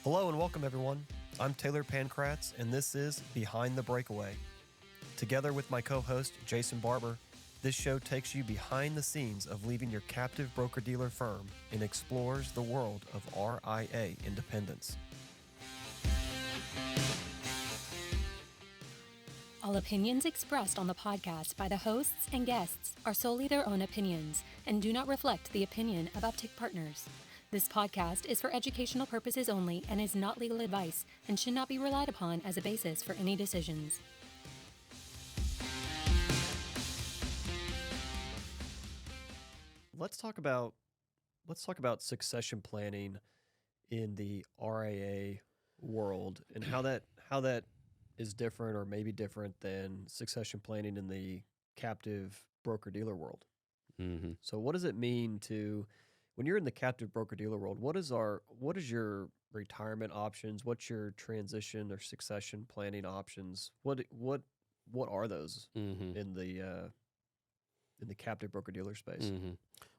Hello and welcome, everyone. I'm Taylor Pankratz, and this is Behind the Breakaway. Together with my co-host, Jason Barber, this show takes you behind the scenes of leaving your captive broker-dealer firm and explores the world of RIA independence. All opinions expressed on the podcast by the hosts and guests are solely their own opinions and do not reflect the opinion of Uptick Partners. This podcast is for educational purposes only and is not legal advice and should not be relied upon as a basis for any decisions. Let's talk about succession planning in the RIA world and how that is different or maybe different than succession planning in the captive broker-dealer world. Mm-hmm. So what does it mean when you're in the captive broker-dealer world, what is your retirement options? What's your transition or succession planning options? What are those Mm-hmm. in the captive broker-dealer space? Mm-hmm.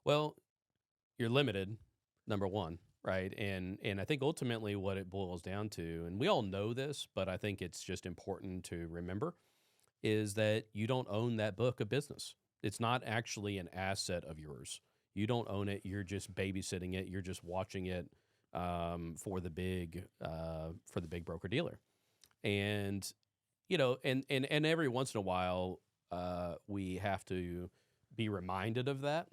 Well, you're limited, number one, right? And I think ultimately what it boils down to, and we all know this, but I think it's just important to remember, is that you don't own that book of business. It's not actually an asset of yours. You don't own it. You're just babysitting it. You're just watching it for the big broker dealer. And and every once in a while we have to be reminded of that,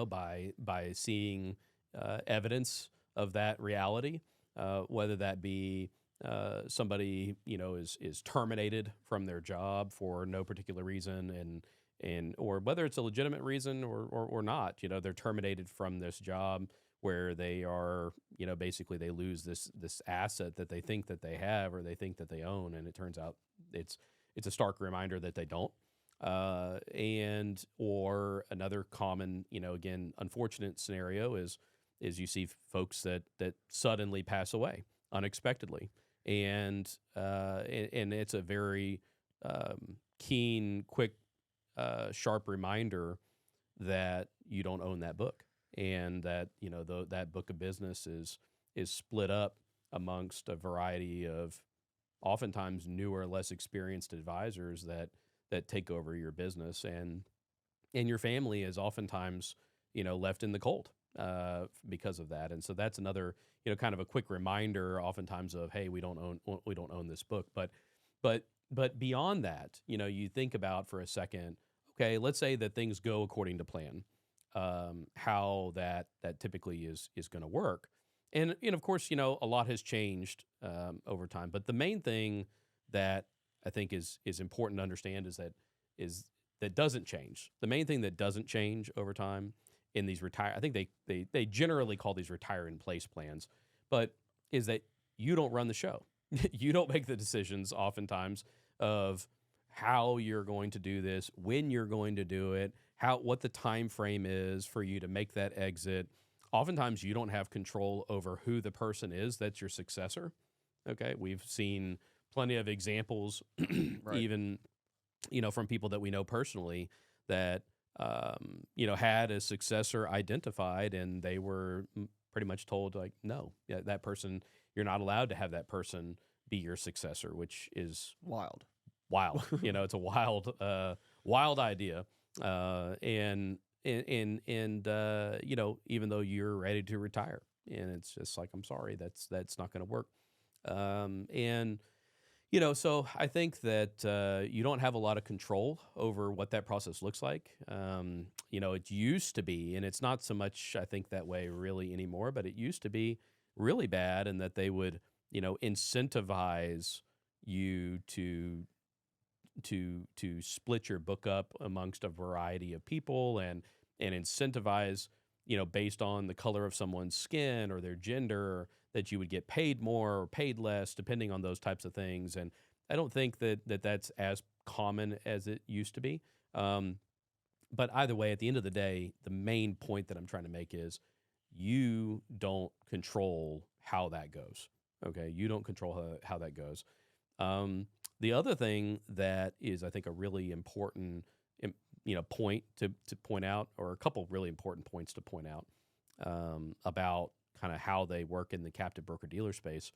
by seeing evidence of that reality, whether that be somebody is terminated from their job for no particular reason, and or whether it's a legitimate reason or not. They're terminated from this job where they are, basically they lose this asset that they think that they have or they think that they own, and it turns out it's a stark reminder that they don't. And or another common, again, unfortunate scenario is you see folks that suddenly pass away unexpectedly, and it's a very keen, quick, sharp reminder that you don't own that book, and that that book of business is split up amongst a variety of oftentimes newer, less experienced advisors that take over your business, and your family is oftentimes left in the cold because of that. And so that's another kind of a quick reminder oftentimes of, hey, we don't own this book. But beyond that, you think about for a second, okay, let's say that things go according to plan, how that typically is going to work. And of course, a lot has changed over time. But the main thing that I think is important to understand is that doesn't change. The main thing that doesn't change over time in these I think they generally call these retire in place plans, but is that you don't run the show. You don't make the decisions oftentimes of how you're going to do this, when you're going to do it, what the time frame is for you to make that exit. Oftentimes you don't have control over who the person is that's your successor. Okay, we've seen plenty of examples, Right. even from people that we know personally that had a successor identified, and they were pretty much told, like, no, that person, you're not allowed to have that person be your successor, which is Wild. It's a wild idea, and even though you're ready to retire, and it's just like, I'm sorry, that's not going to work. So I think that you don't have a lot of control over what that process looks like. It used to be, and it's not so much, I think, that way really anymore, but it used to be really bad, and that they would, incentivize you to split your book up amongst a variety of people, and incentivize, based on the color of someone's skin or their gender, that you would get paid more or paid less, depending on those types of things. And I don't think that's as common as it used to be. But either way, at the end of the day, the main point that I'm trying to make is you don't control how that goes. Okay, you don't control how that goes. The other thing that is, I think, a really important point to point out, or a couple really important points to point out about kind of how they work in the captive broker-dealer space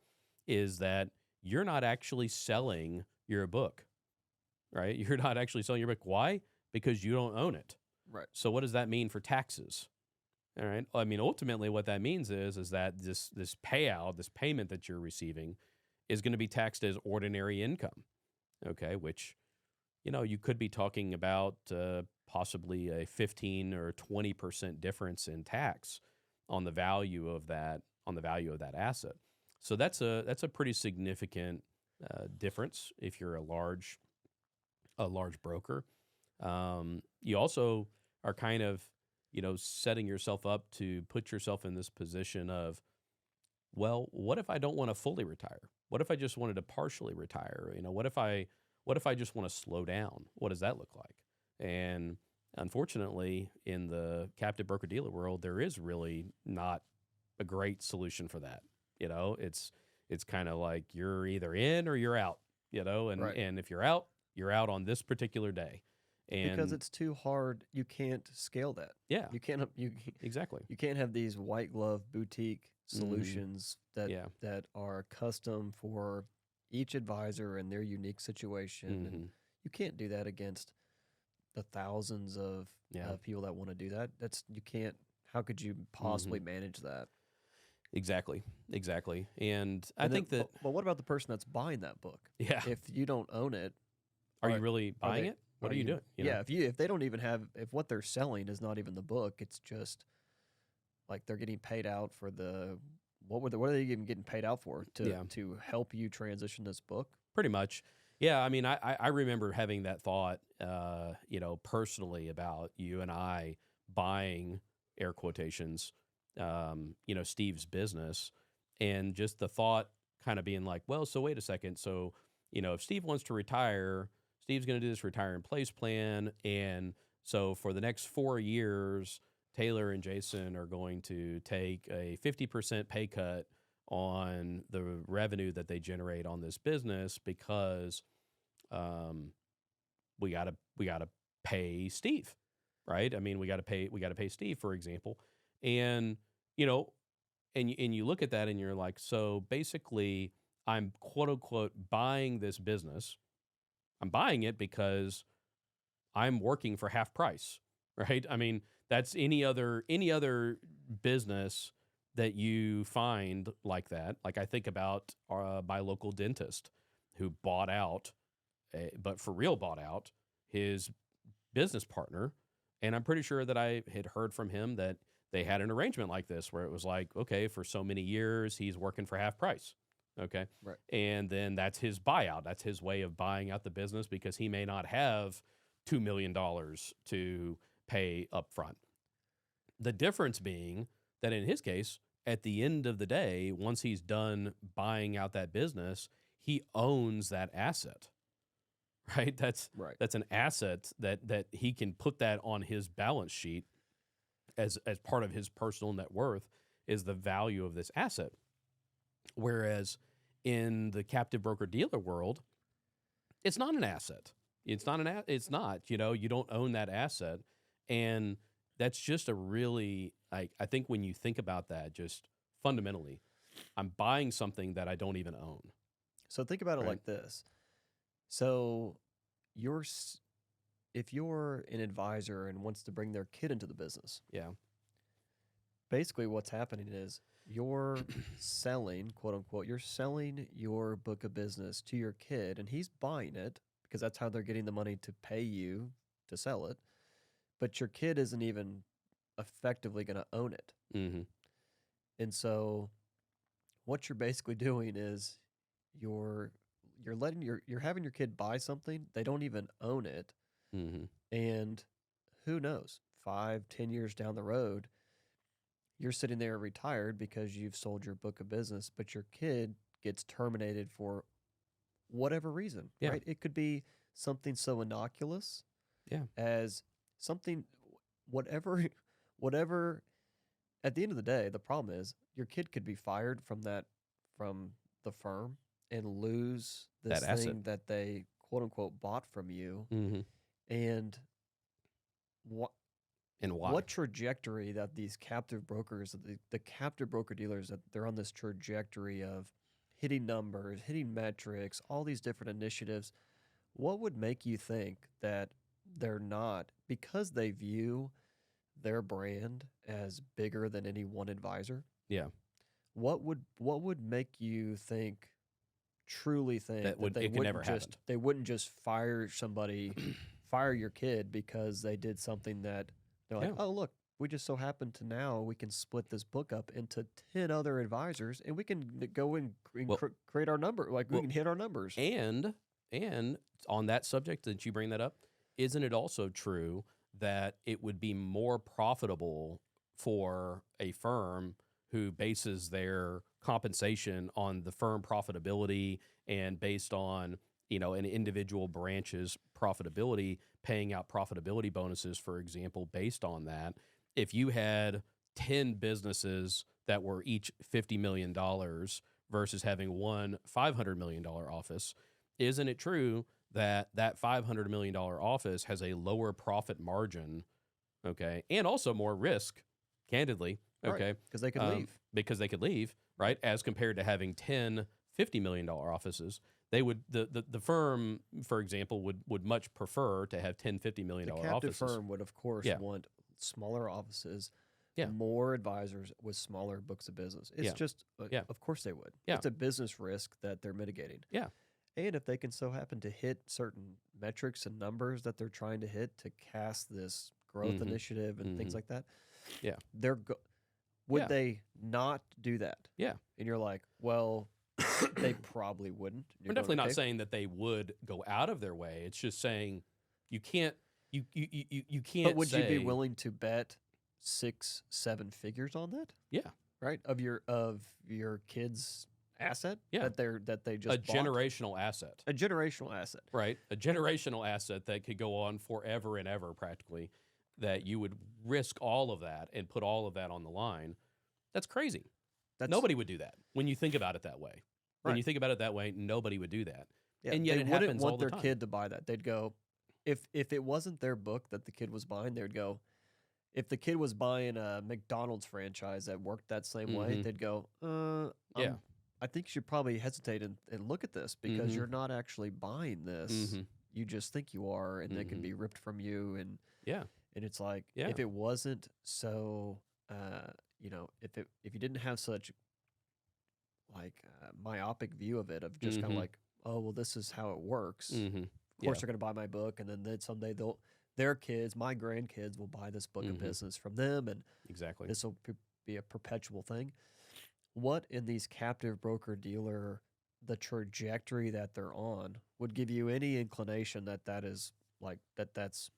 is that you're not actually selling your book, right? You're not actually selling your book. Why? Because you don't own it. Right. So what does that mean for taxes? All right. I mean, ultimately what that means is that this payout, this payment that you're receiving is going to be taxed as ordinary income. Okay. Which, you could be talking about possibly a 15 or 20% difference in tax on the value of that asset. So that's a pretty significant difference if you're a large broker. You also are kind of, setting yourself up to put yourself in this position of, well, what if I don't want to fully retire? What if I just wanted to partially retire? What if I just want to slow down? What does that look like? And unfortunately, in the captive broker-dealer world, there is really not a great solution for that. It's kind of like you're either in or you're out, and Right. and if you're out on this particular day. And Because it's too hard, you can't scale that. yeah, You exactly. you can't have these white glove boutique solutions Yeah. that are custom for each advisor and their unique situation. And you can't do that against the thousands of people that want to do that. You can't. How could you possibly manage that? Exactly. And I think that. But what about the person that's buying that book? Yeah. If you don't own it, Are you really buying it? What are you doing? Yeah, if they don't even have, if what they're selling is not even the book, it's just like they're getting paid out for what are they even getting paid out for to help you transition this book? Pretty much. Yeah, I mean, I remember having that thought, personally about you and I buying, air quotations, Steve's business, and just the thought kind of being like, well, so wait a second. So, if Steve wants to retire, Steve's going to do this retire in place plan. And so for the next 4 years, Taylor and Jason are going to take a 50% pay cut on the revenue that they generate on this business because we got to pay Steve, right? I mean, we got to pay Steve, for example. And, and you look at that and you're like, so basically I'm quote unquote buying this business. I'm buying it because I'm working for half price, right? I mean, that's any other business that you find like that. Like I think about my local dentist who bought out, but for real bought out his business partner. And I'm pretty sure that I had heard from him that they had an arrangement like this where it was like, okay, for so many years, he's working for half price. Okay. Right. And then that's his buyout. That's his way of buying out the business because he may not have $2 million to pay up front. The difference being that in his case, at the end of the day, once he's done buying out that business, he owns that asset, right? That's an asset that he can put that on his balance sheet as part of his personal net worth is the value of this asset. Whereas in the captive broker-dealer world, it's not an asset. It's not, you don't own that asset. And that's just a really, I think when you think about that, just fundamentally, I'm buying something that I don't even own. So think about it like this. So if you're an advisor and wants to bring their kid into the business, basically what's happening is you're selling, quote unquote, you're selling your book of business to your kid, and he's buying it because that's how they're getting the money to pay you to sell it. But your kid isn't even effectively going to own it. Mm-hmm. And so what you're basically doing is you're having your kid buy something. They don't even own it. Mm-hmm. And who knows, 5-10 years down the road, you're sitting there retired because you've sold your book of business, but your kid gets terminated for whatever reason, right? It could be something so innocuous as something, whatever. At the end of the day, the problem is your kid could be fired from the firm and lose this that thing asset that they quote unquote bought from you. Mm-hmm. And what and why. what trajectory that these captive brokers, the captive broker dealers, that they're on this trajectory of hitting numbers, hitting metrics, all these different initiatives. What would make you think that they're not, because they view their brand as bigger than any one advisor? Yeah. What would make you truly think That would- they it could wouldn't never just happen. they wouldn't just fire somebody, fire your kid because they did something that they're like, Yeah. oh look, we just so happen to now we can split this book up into 10 other advisors and we can go and Well- create our number, like we well, can hit our numbers. And on that subject that you bring that up, isn't it also true that it would be more profitable for a firm who bases their compensation on the firm profitability and based on, an individual branch's profitability, paying out profitability bonuses, for example, based on that? If you had 10 businesses that were each $50 million versus having one $500 million office, isn't it true that that $500 million office has a lower profit margin, okay, and also more risk, candidly, okay, because they could leave. because they could leave, right, as compared to having 10 $50 million offices? They would, the firm, for example, would much prefer to have 10 $50 million The captive offices. firm would, of course, Yeah. want smaller offices, Yeah. more advisors with smaller books of business. It's Yeah. just, Yeah. of course they would. Yeah. It's a business risk that they're mitigating. Yeah. And if they can so happen to hit certain metrics and numbers that they're trying to hit to cast this growth Mhm. initiative and things Mhm. like that, Yeah. would Yeah. they not do that? Yeah. And you're like, well, they probably wouldn't. You're I'm going, definitely not "Okay." saying that they would go out of their way. It's just saying you can't, you can't. But would you be say- willing to bet 6-7 figures on that? Yeah. Right, of your kids' asset. Yeah. that they just a bought? generational asset, A generational asset. right? A generational asset that could go on forever and ever, practically. That you would risk all of that and put all of that on the line. That's crazy. Nobody would do that when you think about it that way. When Right. you think about it that way, nobody would do that. Yeah, and yet they it wouldn't happens want all the their time. kid to buy that. They'd go, if it wasn't their book that the kid was buying, they'd go. If the kid was buying a McDonald's franchise that worked that same way, Mhm. they'd go, Yeah. I think you should probably hesitate and look at this because Mhm. you're not actually buying this. Mhm. You just think you are, and it can Mhm. be ripped from you. And Yeah. it's like, Yeah. if it wasn't so, if you didn't have such like myopic view of it, of just kind Mhm. of like, oh well, this is how it works. Mm-hmm. Of course, they're going to buy my book, and then someday their kids, my grandkids, will buy this book of Mhm. business from them, and Exactly. this will be a perpetual thing. What in these captive broker dealer, the trajectory that they're on, would give you any inclination that is like that's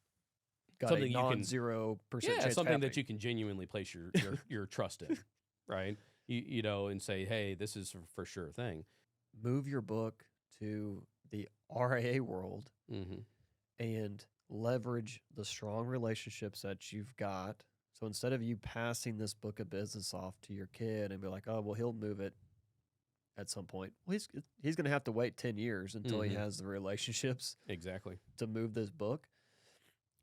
got Something a you can- non-0% Yeah, chance something of that happening? you can genuinely place your trust in, right? And say, hey, this is for sure thing. Move your book to the RIA world Mm-hmm. and leverage the strong relationships that you've got. So instead of you passing this book of business off to your kid and be like, oh, well, he'll move it at some point. Well, he's going to have to wait 10 years until he Mhm. has the relationships Exactly. to move this book.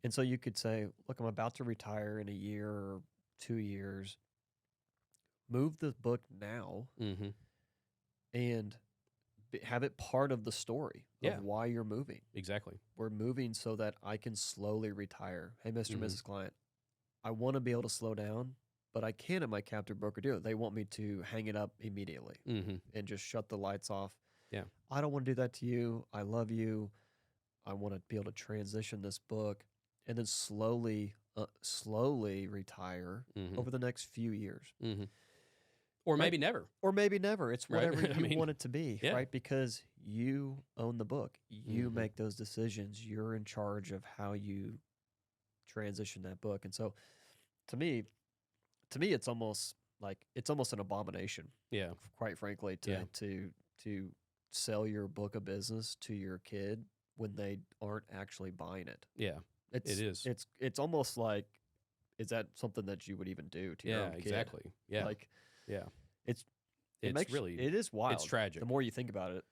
And so you could say, look, I'm about to retire in a year or 2 years. Move the book now Mm-hmm. and have it part of the story Yeah. of why you're moving. Exactly. We're moving so that I can slowly retire. Hey, Mr. Mhm. Mrs. Client, I want to be able to slow down, but I can't at my captive broker dealer. They want me to hang it up immediately Mm-hmm. and just shut the lights off. Yeah. I don't want to do that to you. I love you. I want to be able to transition this book and then slowly retire Mm-hmm. over the next few years. Mm-hmm. Or Right. maybe never. Or maybe never. It's Right. whatever I you mean, want it to be, yeah. right? Because you own the book. You Mhm. make those decisions. You're in charge of how you transition that book. And so to me it's almost an abomination, Yeah. quite frankly, Yeah. to sell your book of business to your kid when they aren't actually buying it. Yeah. It is. It's almost like, is that something that you would even do to your Yeah. own kid? Exactly. Yeah. Like, yeah. it It's really it is wild. it's tragic. The more you think about it.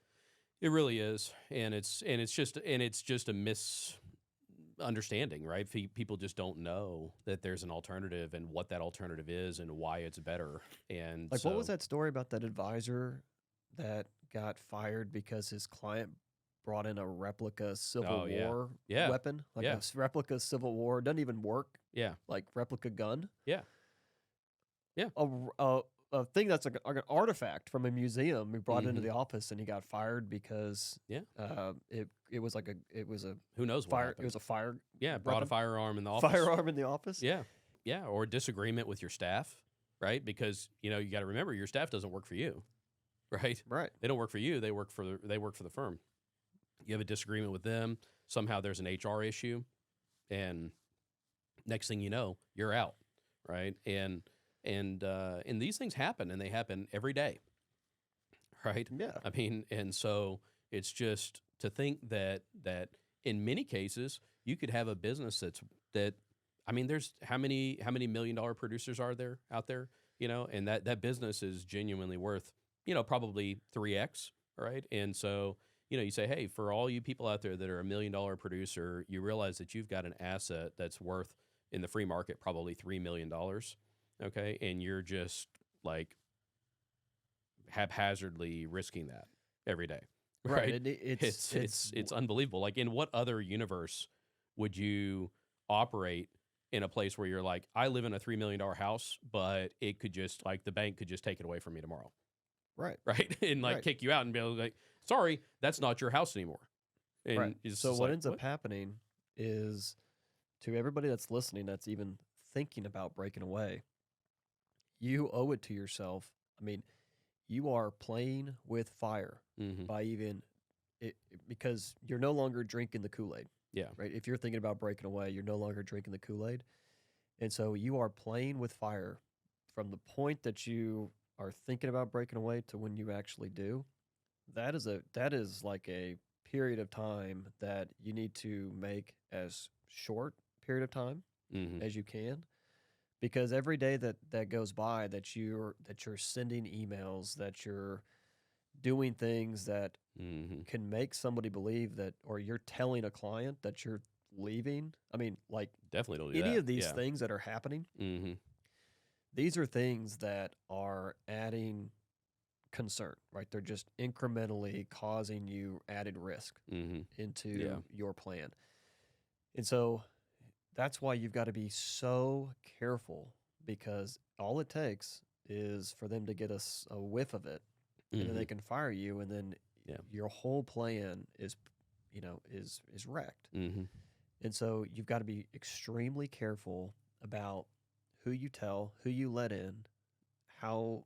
It really is, and it's just a understanding, right? People just don't know that there's an alternative and what that alternative is and why it's better. And Like, so, what was that story about that advisor that got fired because his client brought in a replica Civil Oh, yeah. War Yeah. weapon? Like Yeah. replica Civil War, doesn't even work, Yeah. like replica gun. Yeah. Yeah. A thing that's like an artifact from a museum. He brought it into Mhm. the office and he got fired because Yeah. it was like a Who knows what fire. It happened? was a fire. Yeah. Brought a weapon. firearm in the office. Firearm in the office. Yeah. Yeah. Or disagreement with your staff, right? Because, you got to remember your staff doesn't work for you, right? Right. They don't work for you. They work for the firm. You have a disagreement with them. Somehow there's an HR issue, and next thing you know, you're out, right? And these things happen, and they happen every day, right? Yeah. I mean, and so it's just to think that in many cases you could have a business that. I mean, there's how many $1 million producers are there out there, and that business is genuinely worth, probably 3x, right? And so, you say, hey, for all you people out there that are $1 million producer, you realize that you've got an asset that's worth in the free market probably $3 million, okay? And you're just like haphazardly risking that every day, right? It's unbelievable. Like, in what other universe would you operate in a place where you're like, I live in a $3 million house, but it could just, like, the bank could just take it away from me tomorrow. Right. Right. And like kick you out and be like, sorry, that's not your house anymore. And right. So what like, ends up happening is, to everybody that's listening, that's even thinking about breaking away, you owe it to yourself. I mean, you are playing with fire by because you're no longer drinking the Kool-Aid. Yeah. Right. If you're thinking about breaking away, you're no longer drinking the Kool-Aid. And so you are playing with fire from the point that you are thinking about breaking away to when you actually do. That is like a period of time that you need to make as short period of time as you can. Because every day that goes by that you're sending emails, that you're doing things that can make somebody believe that, or you're telling a client that you're leaving. I mean, like, definitely don't do any that. of these things that are happening. These are things that are adding concern, right? They're just incrementally causing you added risk into your plan. And so that's why you've got to be so careful, because all it takes is for them to get a whiff of it, and then they can fire you, and then your whole plan is wrecked. And so you've got to be extremely careful about who you tell, who you let in, how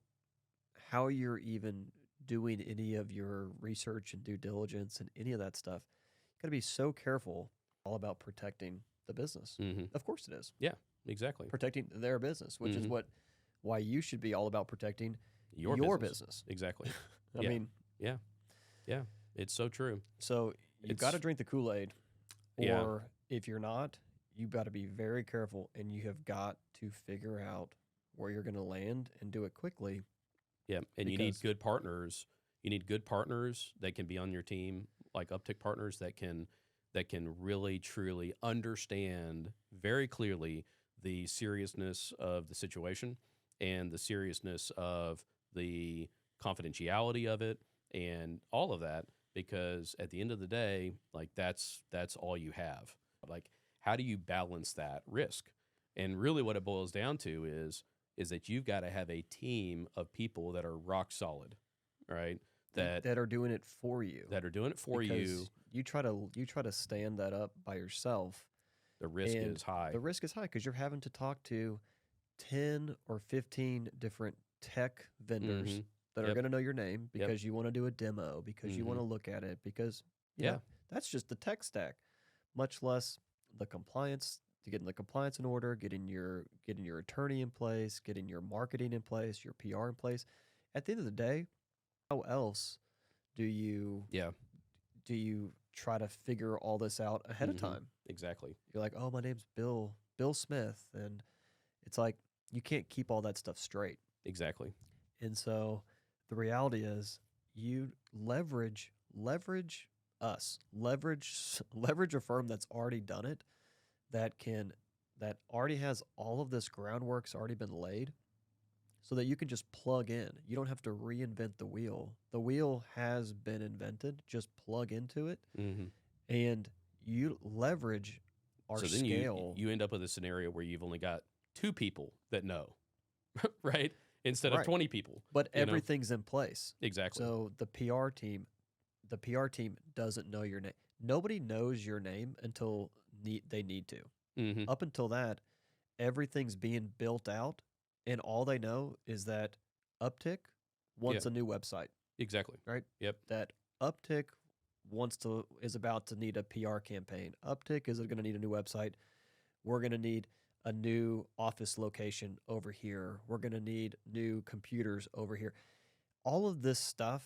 you're even doing any of your research and due diligence and any of that stuff. You've got to be so careful, all about protecting the business. Of course it is. Yeah, exactly. Protecting their business, which is why you should be all about protecting your business. Exactly. I mean, yeah, it's so true. So you've got to drink the Kool-Aid, or if you're not, you've got to be very careful, and you have got to figure out where you're going to land and do it quickly. Yeah, and you need good partners. You need good partners that can be on your team, like Uptick Partners, that can really, truly understand very clearly the seriousness of the situation and the seriousness of the confidentiality of it and all of that, because at the end of the day, like, that's all you have. Like, how do you balance that risk? And really what it boils down to is that you've got to have a team of people that are rock solid, right? That are doing it for you. That are doing it for you. You try to stand that up by yourself. The risk is high. The risk is high because you're having to talk to 10 or 15 different tech vendors that are going to know your name because you want to do a demo, because you want to look at it, because that's just the tech stack, much less the compliance, to getting the compliance in order, getting your attorney in place, getting your marketing in place, your PR in place. At the end of the day, how else do you try to figure all this out ahead of time? Exactly. You're like, oh, my name's Bill Smith, and it's like you can't keep all that stuff straight. Exactly. And so the reality is, you leverage us, leverage a firm that's already done it, that already has all of this groundwork's already been laid so that you can just plug in. You don't have to reinvent the wheel. The wheel has been invented. Just plug into it Mm-hmm. and you leverage our So then scale. you end up with a scenario where you've only got 2 people that know, right? Instead of Right. 20 people. But you know? everything's in place. Exactly. So the PR team doesn't know your name. Nobody knows your name until they need to. Mm-hmm. Up until that, everything's being built out, and all they know is that Uptick wants Yeah. a new website, Exactly. right? Yep. That Uptick is about to need a PR campaign. Uptick is going to need a new website. We're going to need a new office location over here. We're going to need new computers over here. All of this stuff,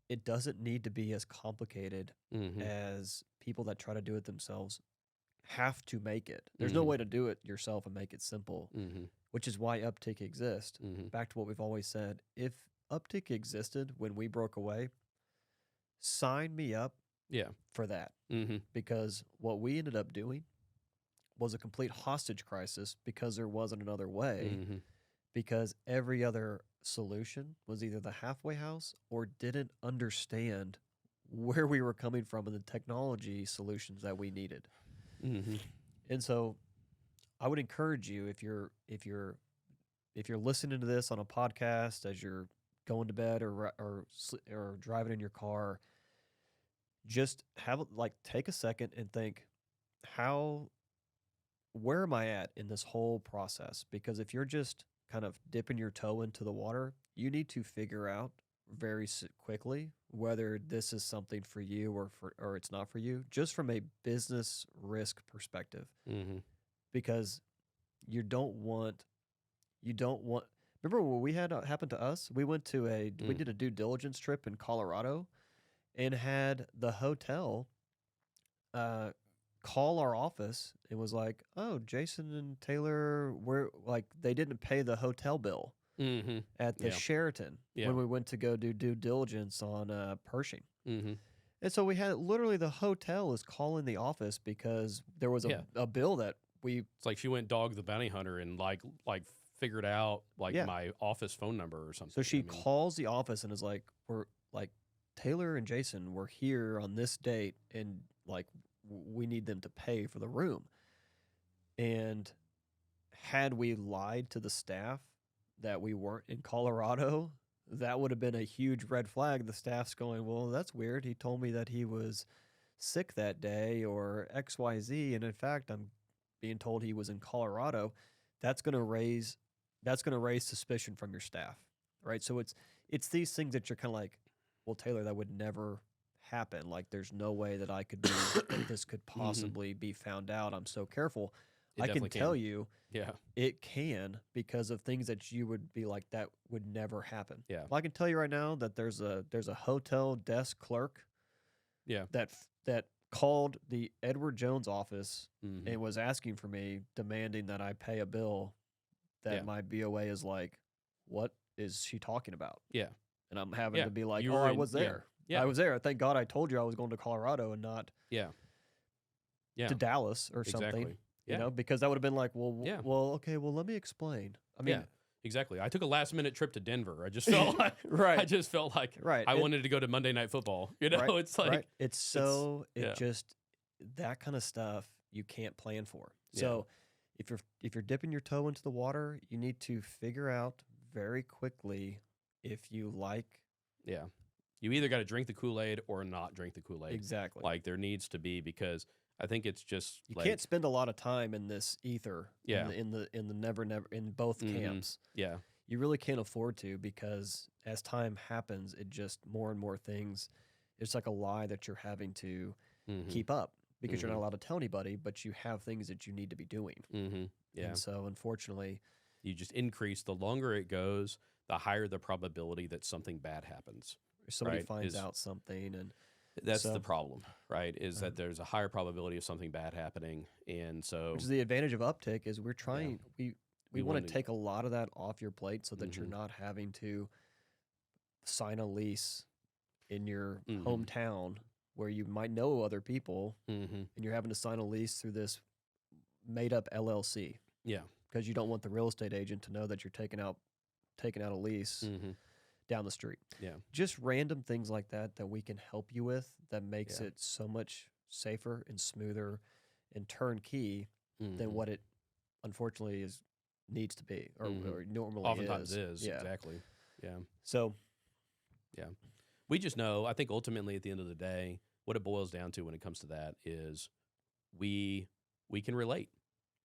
it doesn't need to be as complicated Mm-hmm. as people that try to do it themselves have to make it. There's no way to do it yourself and make it simple, Mm-hmm. which is why Uptick exists. Mm-hmm. Back to what we've always said. If Uptick existed when we broke away, sign me up Yeah. for that. Mm-hmm. Because what we ended up doing was a complete hostage crisis because there wasn't another way, Mm-hmm. because every other solution was either the halfway house or didn't understand where we were coming from and the technology solutions that we needed. Mm-hmm. And so I would encourage you, if you're listening to this on a podcast as you're going to bed or driving in your car, just take a second and think, where am I at in this whole process? Because if you're just kind of dipping your toe into the water, you need to figure out very quickly whether this is something for you or it's not for you, just from a business risk perspective. Mm-hmm. Because you don't want. Remember what we had happen to us? We went to we did a due diligence trip in Colorado, and had the hotel call our office and was like, "Oh, Jason and Taylor, they didn't pay the hotel bill Mm-hmm. at the Sheraton when we went to go do due diligence on Pershing." Mm-hmm. And so we had literally the hotel is calling the office because there was a bill that It's like she went Dog the Bounty Hunter and like figured out my office phone number or something. So she calls the office and is like, "We're like Taylor and Jason were here on this date, and we need them to pay for the room." And had we lied to the staff that we weren't in Colorado, that would have been a huge red flag. The staff's going, "Well, that's weird. He told me that he was sick that day or XYZ. And in fact, I'm being told he was in Colorado." That's going to raise suspicion from your staff, right? So it's these things that you're kind of like, "Well, Taylor, that would never happen. Like, there's no way that I could be that this could possibly be found out. I'm so careful." I can tell you, it can, because of things that you would be like, that would never happen. Yeah. Well, I can tell you right now that there's a hotel desk clerk that called the Edward Jones office and was asking for me, demanding that I pay a bill that my BOA is like, "What is she talking about?" Yeah. And I'm having to be like, I was there. Yeah. I was there. Thank God I told you I was going to Colorado and not to Dallas or something. Exactly. Yeah. You know, because that would have been like, okay, well, let me explain. I mean, exactly. I took a last minute trip to Denver. I just felt like I just felt like I wanted to go to Monday Night Football. You know, it's like it's just that kind of stuff you can't plan for. So if you're dipping your toe into the water, you need to figure out very quickly if you like. Yeah. You either got to drink the Kool-Aid or not drink the Kool-Aid. Exactly. Like, there needs to be, because I think it's just you can't spend a lot of time in this ether. In the never in both camps. Yeah. You really can't afford to, because as time happens, it just more and more things. It's like a lie that you're having to keep up, because you're not allowed to tell anybody, but you have things that you need to be doing. Yeah. And so, unfortunately, you just increase. The longer it goes, the higher the probability that something bad happens. Somebody finds out something, and that's the problem, right? Is that there's a higher probability of something bad happening, and so which is the advantage of Uptick, is we're trying. We want to take a lot of that off your plate, so that you're not having to sign a lease in your hometown where you might know other people, and you're having to sign a lease through made up LLC, Yeah. because you don't want the real estate agent to know that you're taking out a lease down the street. Yeah. Just random things like that we can help you with that makes Yeah. it so much safer and smoother and turnkey than what it unfortunately needs to be or normally oftentimes is. Yeah. Exactly. Yeah. So yeah, we just know, I think ultimately at the end of the day, what it boils down to when it comes to that is we can relate,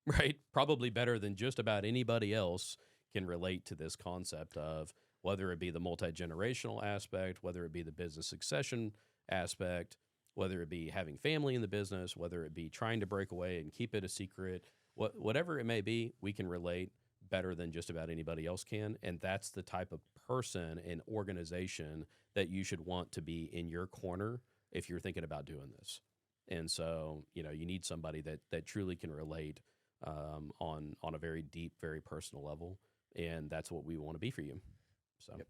right? Probably better than just about anybody else can relate to this concept of whether it be the multi-generational aspect, whether it be the business succession aspect, whether it be having family in the business, whether it be trying to break away and keep it a secret, whatever it may be, we can relate better than just about anybody else can. And that's the type of person and organization that you should want to be in your corner if you're thinking about doing this. And so, you need somebody that truly can relate on a very deep, very personal level. And that's what we want to be for you. So. Yep.